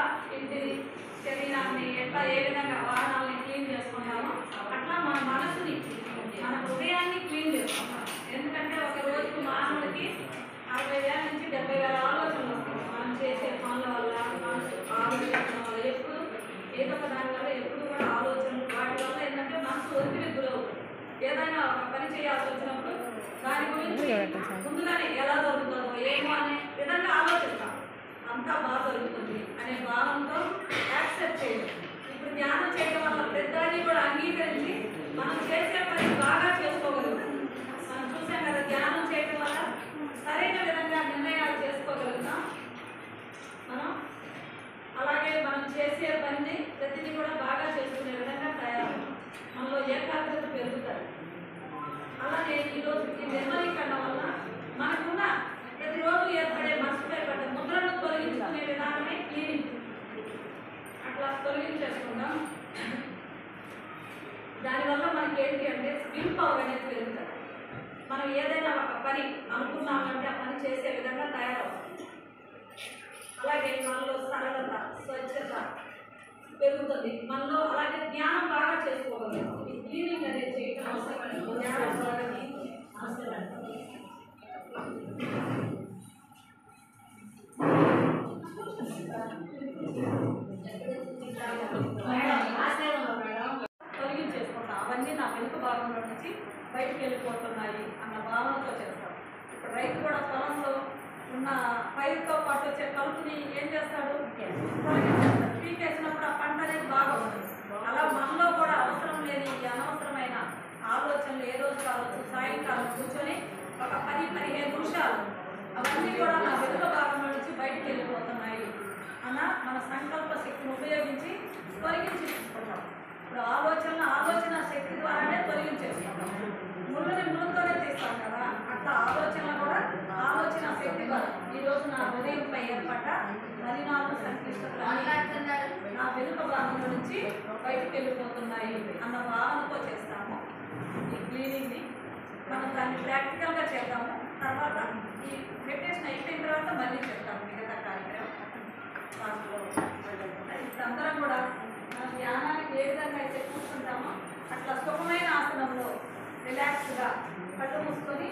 ఎట్లా ఇంటిని శరీరాన్ని ఎట్లా ఏ విధంగా వాహనాలని క్లీన్ చేసుకుంటామో అట్లా మన మనసుని మన హృదయాన్ని క్లీన్ చేసుకుంటాం. ఎందుకంటే ఒక రోజుకు మానవుడికి 60,000 నుంచి 70,000 ఆలోచనలు వస్తాయి. మనం చేసే పనుల వల్ల మనసు ఆలోచన వల్ల ఎప్పుడు ఏదో ఒక దాని వల్ల ఎప్పుడు కూడా ఆలోచనలు వాటి వల్ల ఏంటంటే మనసు ఒత్తిడికి గురవుతుంది. ఏదైనా ఒక పని చేయాల్సి వచ్చినప్పుడు దాని గురించి ముందుగానే ఎలా జరుగుతుందో ఏమో అనే విధంగా ఆలోచిస్తాం. అంతా బాగా జరుగుతుంది అనే భావంతో యాక్సెప్ట్ చేయడం. ఇప్పుడు ధ్యానం చేయడం వల్ల ప్రతిదాన్ని కూడా అంగీకరించి మనం చేసే పని బాగా చేసుకోగలుగుతాం. మనం చూసాం కదా, ధ్యానం చేయడం వల్ల సరైన విధంగా నిర్ణయాలు చేసుకోగలుగుతాం మనం. అలాగే మనం చేసే పనిని ప్రతిదీ కూడా బాగా చేసుకునే విధంగా తయారవుతాం. మనలో ఏకాగ్రత పెరుగుతాయి. అలాగే ఈరోజు ఈ నిర్మలీకరణ వల్ల మనకున్న ప్రతిరోజు ఏర్పడే మనసుపై పడ్డ ముద్రను తొలగించుకునే విధానమే క్లీనింగ్. అట్లా తొలగించేసుకుంటాం. దానివల్ల మనకి ఏంటి అంటే విల్ పవర్ అనేది పెరుగుతుంది. మనం ఏదైనా ఒక పని అనుకున్నామంటే ఆ పని చేసే విధంగా తయారవుతుంది. అలాగే మనలో సరళత, స్వచ్ఛత పెరుగుతుంది మనలో. అలాగే ధ్యానం బాగా చేసుకోగలుగుతాం. ఈ క్లీనింగ్ అనేది చేయడం అవసరం. ధ్యానం బాగా అవసరం. తొలగించేసుకుంటాం. అవన్నీ నా వెనుక భాగంలో నుంచి బయటకు వెళ్ళిపోతున్నాయి అన్న భావనతో చేస్తాం. ఇప్పుడు రైతు కూడా పొలంలో ఉన్న పైరుతో పాటు వచ్చే కలుపుని ఏం చేస్తాడు? తొలగించేస్తాడు. పీకేసినప్పుడు ఆ పంట అనేది బాగా ఉంటుంది. అలా మనలో కూడా అవసరం లేని అనవసరమైన ఆలోచనలు ఏ రోజు కావచ్చు సాయంకాలం కూర్చొని ఒక 10-15 నిమిషాలు అవన్నీ కూడా నా వెనుక భాగంలో నుంచి బయటకు వెళ్ళిపోతున్నాయి అన్న మన సంకల్ప శక్తిని ఉపయోగించి తొలగించుకుంటాం. ఇప్పుడు ఆలోచన శక్తి ద్వారానే తొలగించేసుకుంటాం. ముళ్ళని ముళ్ళతోనే తీస్తాం కదా, అట్లా ఆలోచన కూడా ఆలోచన శక్తి ద్వారా ఈరోజు నా హృదయంపై ఏర్పడ్డ మలినాలు సంక్లిష్టతలు నా వెనుక భాగంలో నుంచి బయటకు వెళ్ళిపోతున్నాయి అన్న భావనతో చేస్తాము ఈ క్లీనింగ్ని. మనం దాన్ని ప్రాక్టికల్గా చేద్దాము. తర్వాత ఈ మెడిటేషన్ అయిపోయిన తర్వాత మళ్ళీ చెప్తాము మిగతా కార్యక్రమం. అందరం కూడా మన ధ్యానానికి ఏ విధంగా అయితే కూర్చుంటామో అట్లా సుఖమైన ఆసనంలో రిలాక్స్గా కళ్ళు మూసుకొని